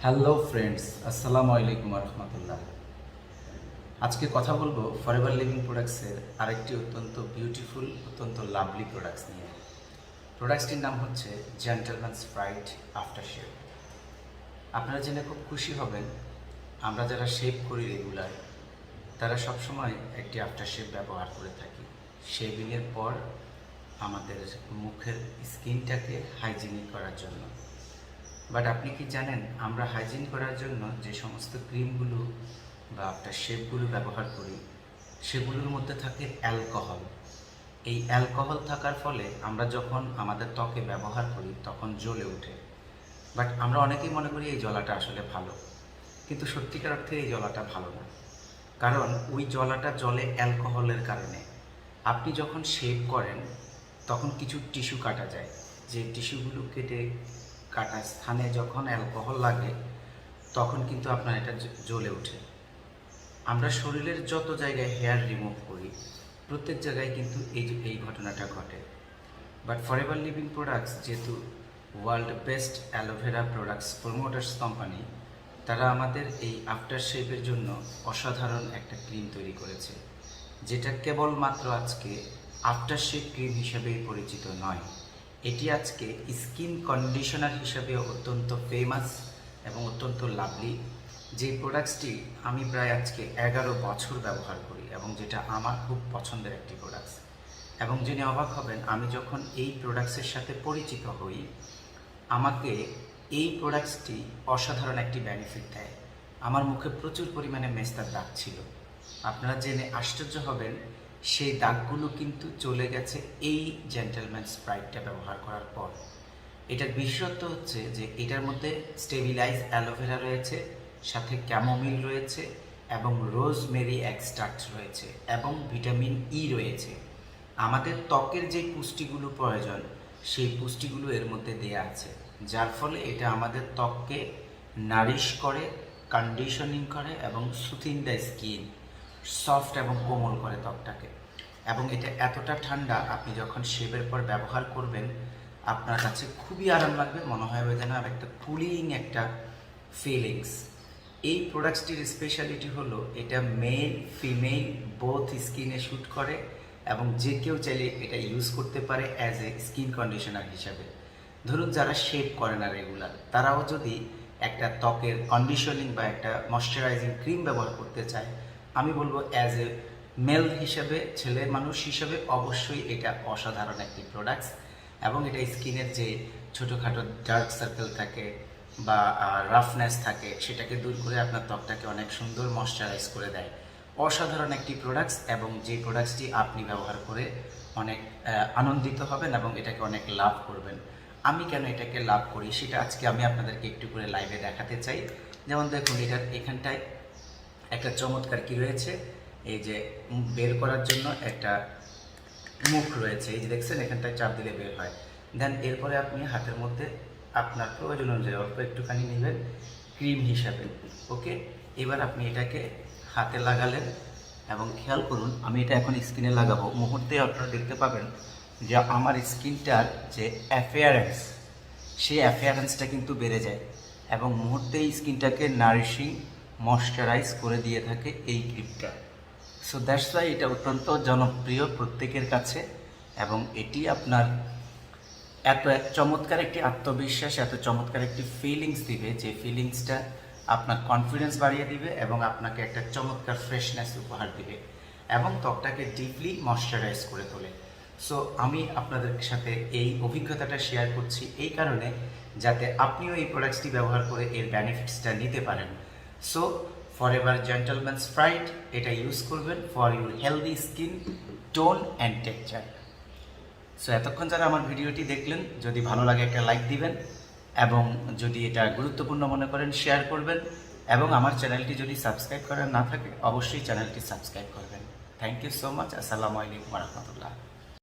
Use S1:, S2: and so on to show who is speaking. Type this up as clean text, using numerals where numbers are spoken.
S1: Hello friends, আসসালামু আলাইকুম রহমতুল্লাহ। আজকে কথা বলবো ফরএভার লিভিং প্রোডাক্টসের আরেকটি অত্যন্ত বিউটিফুল, অত্যন্ত লাভলি প্রোডাক্টস নিয়ে। প্রোডাক্টসটির নাম হচ্ছে জেন্টলম্যানস ব্রাইট আফটার শেভ। আপনারা জেনে খুব খুশি হবেন, আমরা যারা শেভ করি রেগুলার, তারা সবসময় একটি আফটার শেভ ব্যবহার করে থাকি শেভিংয়ের পর আমাদের মুখের স্কিনটাকে হাইজিনিক করার জন্য। বাট আপনি কি জানেন, আমরা হাইজিন করার জন্য যে সমস্ত ক্রিমগুলো বা আফটার শেভগুলো ব্যবহার করি, সেগুলোর মধ্যে থাকে অ্যালকোহল। এই অ্যালকোহল থাকার ফলে আমরা যখন আমাদের ত্বকে ব্যবহার করি তখন জ্বলে ওঠে। বাট আমরা অনেকেই মনে করি এই জ্বলাটা আসলে ভালো, কিন্তু সত্যিকার অর্থে এই জ্বলাটা ভালো না। কারণ ওই জ্বলাটা জ্বলে অ্যালকোহলের কারণে। আপনি যখন শেভ করেন তখন কিছু টিস্যু কাটা যায়, যে টিস্যুগুলো কেটে কাটা স্থানে যখন অ্যালকোহল লাগে তখন কিন্তু আপনার এটা জ্বলে ওঠে। আমরা শরীরের যত জায়গায় হেয়ার রিমুভ করি প্রত্যেক জায়গায় কিন্তু এই ঘটনাটা ঘটে। বাট ফরএভার লিভিং প্রোডাক্টস যেহেতু world best aloe vera products প্রমোটার্স company, তারা আমাদের এই আফটার শেভের জন্য অসাধারণ একটা ক্রিম তৈরি করেছে, যেটা কেবলমাত্র আজকে আফটার শেভ ক্রিম হিসেবেই পরিচিত নয়, এটি আজকে স্কিন কন্ডিশনার হিসাবে অত্যন্ত ফেমাস এবং অত্যন্ত লাভলি। যে প্রোডাক্টসটি আমি প্রায় আজকে 11 বছর ব্যবহার করি এবং যেটা আমার খুব পছন্দের একটি প্রোডাক্টস। এবং জেনে অবাক হবেন, আমি যখন এই প্রোডাক্টসের সাথে পরিচিত হই, আমাকে এই প্রোডাক্টসটি অসাধারণ একটি বেনিফিট দেয়। আমার মুখে প্রচুর পরিমাণে মেস্তার দাগ ছিল, আপনারা জেনে আশ্চর্য হবেন সেই দাগগুলো কিন্তু চলে গেছে এই জেন্টলম্যান স্প্রাইটটা ব্যবহার করার পর। এটার বিশেষত্ব হচ্ছে যে এটার মধ্যে স্টেবিলাইজ অ্যালোভেরা রয়েছে, সাথে ক্যামোমিল রয়েছে এবং রোজমেরি এক্সট্রাক্ট রয়েছে এবং ভিটামিন ই রয়েছে। আমাদের ত্বকের যে পুষ্টিগুলো প্রয়োজন সেই পুষ্টিগুলো এর মধ্যে দেয়া আছে, যার ফলে এটা আমাদের ত্বককে নারিশ করে, কন্ডিশনিং করে এবং সুথিং দ্য স্কিন, সফট এবং কোমল করে ত্বকটাকে। এবং এটা এতটা ঠান্ডা, আপনি যখন শেভের পর ব্যবহার করবেন আপনার কাছে খুবই আরাম লাগবে, মনে হয় যেন আর একটা কুলিং একটা ফিলিংস। এই প্রোডাক্টসটির স্পেশালিটি হলো এটা মেল ফিমেল বোথ স্কিনে শ্যুট করে এবং যে কেউ চাইলে এটা ইউজ করতে পারে অ্যাজ এ স্কিন কন্ডিশনার হিসাবে। ধরুন যারা শেভ করে না রেগুলার, তারাও যদি একটা ত্বকের কন্ডিশনিং বা একটা ময়শ্চারাইজিং ক্রিম ব্যবহার করতে চায়, আমি বলবো অ্যাজ এ মেল হিসেবে, ছেলে মানুষ হিসেবে অবশ্যই এটা অসাধারণ একটি প্রোডাক্টস। এবং এটা স্কিনের যে ছোটোখাটো ডার্ক সার্কেল থাকে বা রাফনেস থাকে সেটাকে দূর করে আপনার ত্বকটাকে অনেক সুন্দর ময়শ্চারাইজ করে দেয়। অসাধারণ একটি প্রোডাক্টস, এবং যে প্রোডাক্টসটি আপনি ব্যবহার করে অনেক আনন্দিত হবেন এবং এটাকে অনেক লাভ করবেন। আমি কেন এটাকে লাভ করি সেটা আজকে আমি আপনাদেরকে একটু করে লাইভে দেখাতে চাই। যেমন দেখুন, এটার এখানটায় একটা চমৎকার কি রয়েছে, এই যে বের করার জন্য একটা মুখ রয়েছে, এই যে দেখছেন এখানটায় চাপ দিলে বের হয়। দেন এরপরে আপনি হাতের মধ্যে আপনার প্রয়োজন অনুযায়ী অল্প একটুখানি নেবেন ক্রিম হিসাবে। ওকে, এবার আপনি এটাকে হাতে লাগালেন এবং খেয়াল করুন, আমি এটা এখন স্কিনে লাগাবো, মুহূর্তে আপনারা দেখতে পাবেন যে আমার স্কিনটার যে অ্যাপিয়ারেন্স, সেই অ্যাপিয়ারেন্সটা কিন্তু বেড়ে যায় এবং মুহূর্তেই স্কিনটাকে নারিশিং ময়শ্চারাইজ করে দিয়ে থাকে এই ক্রিমটা। সো দ্যাটস ওয়াই এটা অত্যন্ত জনপ্রিয় প্রত্যেকের কাছে, এবং এটি আপনার এত চমৎকার একটি আত্মবিশ্বাস, এত চমৎকার একটি ফিলিংস দিবে, যে ফিলিংসটা আপনার কনফিডেন্স বাড়িয়ে দিবে এবং আপনাকে একটা চমৎকার ফ্রেশনেস উপহার দিবে এবং ত্বকটাকে ডিপলি ময়শ্চারাইজ করে তোলে। সো আমি আপনাদের সাথে এই অভিজ্ঞতাটা শেয়ার করছি এই কারণে, যাতে আপনিও এই প্রোডাক্টসটি ব্যবহার করে এর বেনিফিটসটা নিতে পারেন। সো ফরএভার জেন্টলম্যান স্প্রাইট, এটা ইউজ করবেন for your healthy skin tone and texture. So এতক্ষণ যারা আমার ভিডিওটি দেখলেন, যদি ভালো লাগে একটা লাইক দিবেন এবং যদি এটা গুরুত্বপূর্ণ মনে করেন শেয়ার করবেন, এবং আমার চ্যানেলটি যদি সাবস্ক্রাইব করা না থাকে অবশ্যই চ্যানেলটি সাবস্ক্রাইব করবেন। Thank you so much. আসসালামু আলাইকুম রহমতুল্লাহ।